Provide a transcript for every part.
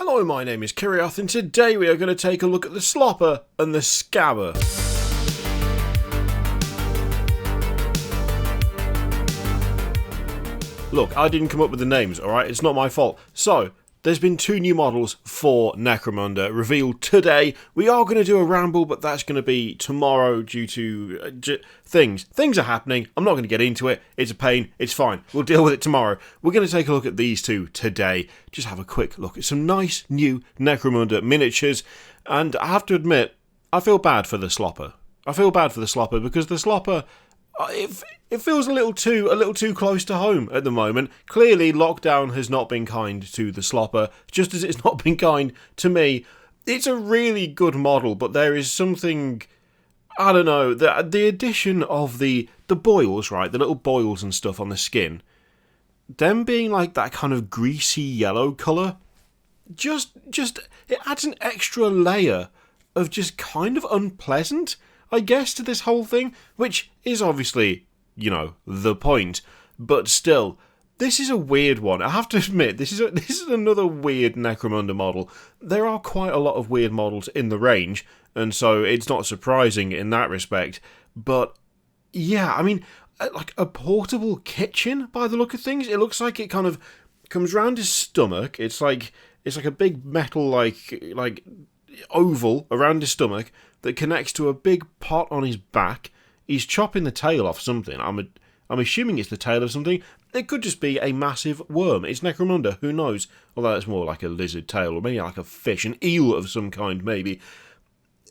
Hello, my name is Kirioth, and today we are going to take a look at the Slopper and the Scabber. Look, I didn't come up with the names, alright? It's not my fault. So, there's been 2 new models for Necromunda revealed today. We are going to do a ramble, but that's going to be tomorrow due to things. Things are happening. I'm not going to get into it. It's a pain. It's fine. We'll deal with it tomorrow. We're going to take a look at these 2 today. Just have a quick look at some nice new Necromunda miniatures. And I have to admit, I feel bad for the Slopper. I feel bad for the Slopper because the Slopper, it feels a little too close to home at the moment. Clearly, lockdown has not been kind to the Slopper, just as it's not been kind to me. It's a really good model, but there is something, I don't know, the addition of the boils, right, the little boils and stuff on the skin, them being like that kind of greasy yellow colour, just it adds an extra layer of just kind of unpleasant, I guess, to this whole thing, which is obviously, you know, the point. But still, this is a weird one. I have to admit, this is another weird Necromunda model. There are quite a lot of weird models in the range, and so it's not surprising in that respect. But yeah, I mean, like a portable kitchen by the look of things. It looks like it kind of comes round his stomach. It's like a big metal like oval around his stomach that connects to a big pot on his back. He's chopping the tail off something. I'm assuming it's the tail of something. It could just be a massive worm. It's Necromunda, who knows? Although it's more like a lizard tail, or maybe like a fish, an eel of some kind, maybe.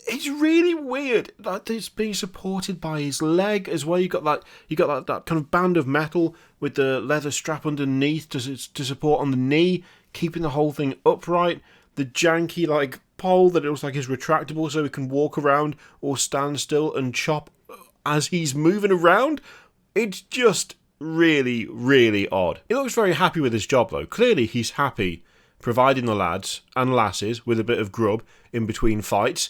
It's really weird that it's being supported by his leg as well. You got that kind of band of metal with the leather strap underneath to support on the knee, keeping the whole thing upright. The janky like pole that it looks like is retractable, so he can walk around or stand still and chop as he's moving around. It's just really, really odd. He looks very happy with his job though. Clearly he's happy providing the lads and lasses with a bit of grub in between fights.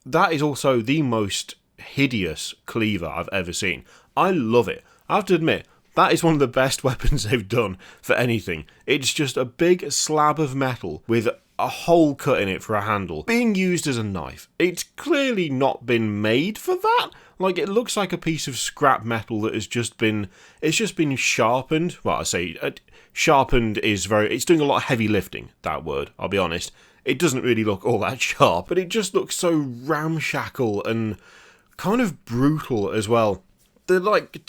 That is also the most hideous cleaver I've ever seen. I love it. I have to admit, that is one of the best weapons they've done for anything. It's just a big slab of metal with a hole cut in it for a handle, being used as a knife. It's clearly not been made for that. Like, it looks like a piece of scrap metal that has just been sharpened. Well, I say sharpened is it's doing a lot of heavy lifting, that word, I'll be honest. It doesn't really look all that sharp, but it just looks so ramshackle and kind of brutal as well. They're like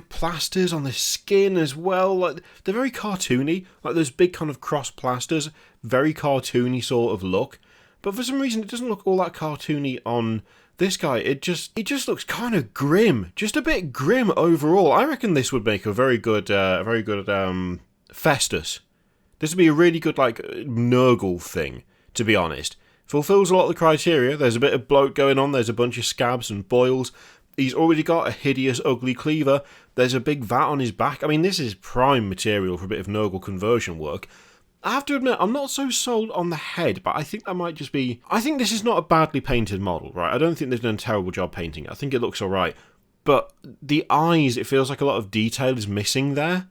plasters on the skin as well. Like, they're very cartoony. Like those big kind of cross plasters, very cartoony sort of look. But for some reason, it doesn't look all that cartoony on this guy. It just looks kind of grim, just a bit grim overall. I reckon this would make a very good Festus. This would be a really good like Nurgle thing, to be honest. Fulfills a lot of the criteria. There's a bit of bloat going on. There's a bunch of scabs and boils. He's already got a hideous, ugly cleaver. There's a big vat on his back. I mean, this is prime material for a bit of Nurgle conversion work. I have to admit, I'm not so sold on the head, but I think that might just be... I think this is not a badly painted model, right? I don't think they've done a terrible job painting it. I think it looks alright. But the eyes, it feels like a lot of detail is missing there.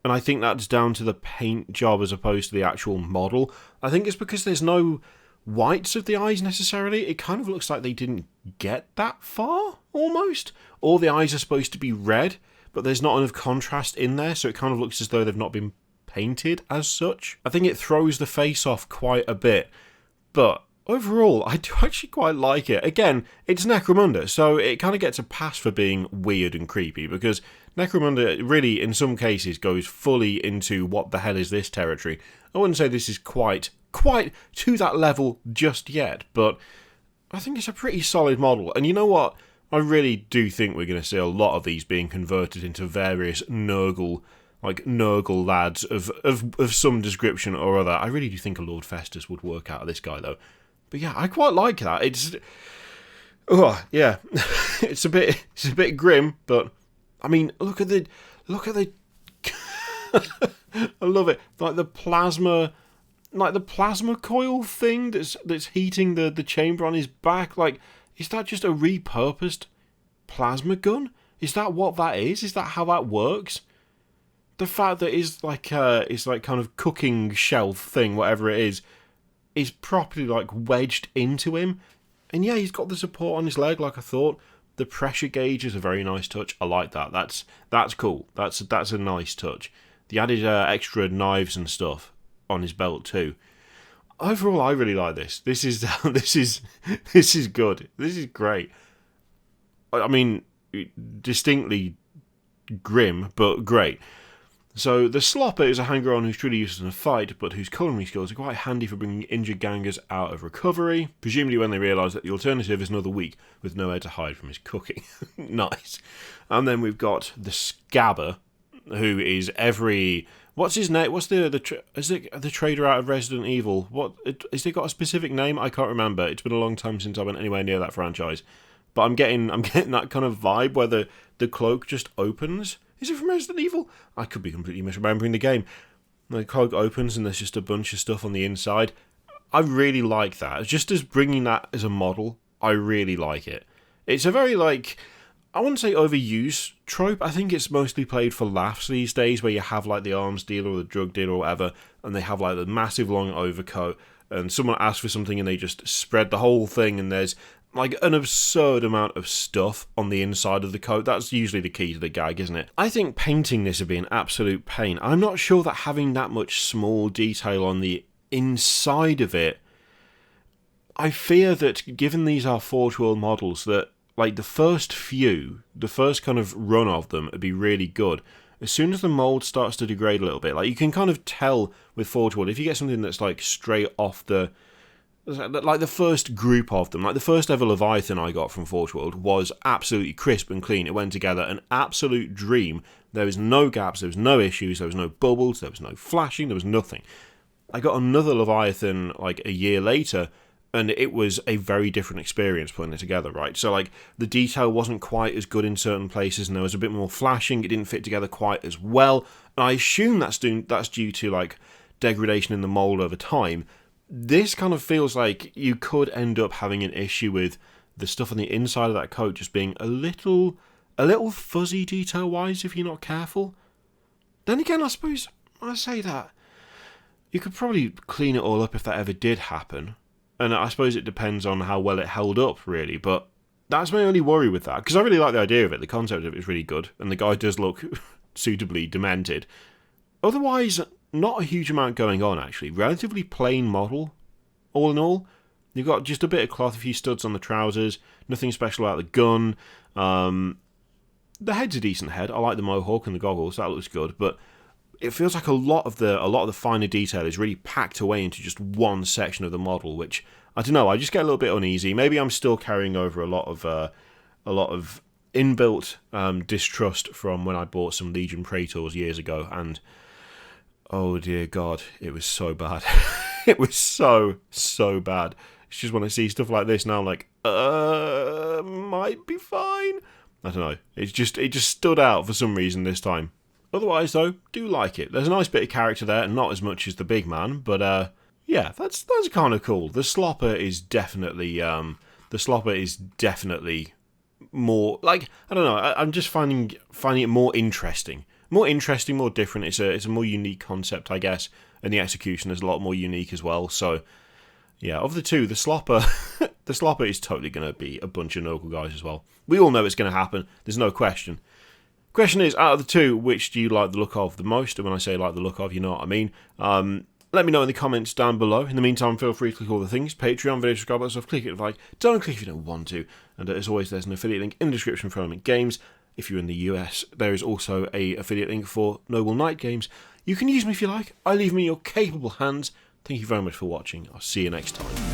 And I think that's down to the paint job as opposed to the actual model. I think it's because there's no whites of the eyes necessarily. It kind of looks like they didn't get that far, almost. All the eyes are supposed to be red, but there's not enough contrast in there, so it kind of looks as though they've not been painted as such. I think it throws the face off quite a bit, but overall, I do actually quite like it. Again, it's Necromunda, so it kind of gets a pass for being weird and creepy, because Necromunda really, in some cases, goes fully into what the hell is this territory. I wouldn't say this is quite to that level just yet, but I think it's a pretty solid model. And you know what? I really do think we're going to see a lot of these being converted into various Nurgle lads of some description or other. I really do think a Lord Festus would work out of this guy, though. But yeah, I quite like that. It's it's a bit grim, but I mean, look at the I love it. Like the plasma coil thing that's heating the chamber on his back. Like, is that just a repurposed plasma gun? Is that what that is? Is that how that works? The fact that it's like kind of cooking shelf thing, whatever it is is properly like wedged into him. And yeah, he's got the support on his leg like I thought. The pressure gauge is a very nice touch. I like that. That's cool. That's a nice touch. The added extra knives and stuff on his belt too. Overall, I really like this. This is good. This is great. I mean, distinctly grim, but great. So the Slopper is a hanger-on who's truly useless in a fight, but whose culinary skills are quite handy for bringing injured gangers out of recovery, presumably when they realise that the alternative is another week with nowhere to hide from his cooking. Nice. And then we've got the Scabber, who is every... What's his name? What's is it the trader out of Resident Evil? Has he got a specific name? I can't remember. It's been a long time since I went anywhere near that franchise. But I'm getting that kind of vibe where the cloak just opens. Is it from Resident Evil? I could be completely misremembering the game. The cloak opens and there's just a bunch of stuff on the inside. I really like that. Just as bringing that as a model, I really like it. It's a very, like, I wouldn't say overused trope. I think it's mostly played for laughs these days, where you have, like, the arms dealer or the drug dealer or whatever, and they have, like, the massive long overcoat, and someone asks for something and they just spread the whole thing, and there's like an absurd amount of stuff on the inside of the coat. That's usually the key to the gag, isn't it? I think painting this would be an absolute pain. I'm not sure that having that much small detail on the inside of it, I fear that given these are Forge World models, that like the first kind of run of them would be really good. As soon as the mould starts to degrade a little bit, like you can kind of tell with Forge World, if you get something that's like straight off like the first group of them, like the first ever Leviathan I got from Forge World was absolutely crisp and clean. It went together, an absolute dream. There was no gaps, there was no issues, there was no bubbles, there was no flashing, there was nothing. I got another Leviathan like a year later, and it was a very different experience putting it together, right? So like the detail wasn't quite as good in certain places, and there was a bit more flashing. It didn't fit together quite as well. And I assume that's due to like degradation in the mold over time. This kind of feels like you could end up having an issue with the stuff on the inside of that coat just being a little fuzzy detail-wise if you're not careful. Then again, I suppose I say that you could probably clean it all up if that ever did happen, and I suppose it depends on how well it held up, really. But that's my only worry with that, because I really like the idea of it. The concept of it is really good, and the guy does look suitably demented. Otherwise, not a huge amount going on, actually. Relatively plain model, all in all. You've got just a bit of cloth, a few studs on the trousers, nothing special about the gun. The head's a decent head. I like the mohawk and the goggles, that looks good, but it feels like a lot of the finer detail is really packed away into just one section of the model, which, I don't know, I just get a little bit uneasy. Maybe I'm still carrying over a lot of inbuilt distrust from when I bought some Legion Praetors years ago, and oh dear God, it was so bad. It was so bad. It's just when I see stuff like this now, I'm like, might be fine. I don't know. It just stood out for some reason this time. Otherwise, though, do like it. There's a nice bit of character there, and not as much as the big man, but yeah, that's kind of cool. The Slopper is definitely more like, I don't know. I'm just finding it more interesting. More different. It's a more unique concept, I guess, and the execution is a lot more unique as well. So, yeah, of the two, the Slopper is totally going to be a bunch of Nurgle guys as well. We all know it's going to happen. There's no question. Question is, out of the two, which do you like the look of the most? And when I say like the look of, you know what I mean. Let me know in the comments down below. In the meantime, feel free to click all the things. Patreon, video, subscribe, that stuff. Click it if you like. Don't click if you don't want to. And as always, there's an affiliate link in the description for Element Games. If you're in the US, there is also a affiliate link for Noble Knight Games. You can use me if you like. I leave me in your capable hands. Thank you very much for watching. I'll see you next time.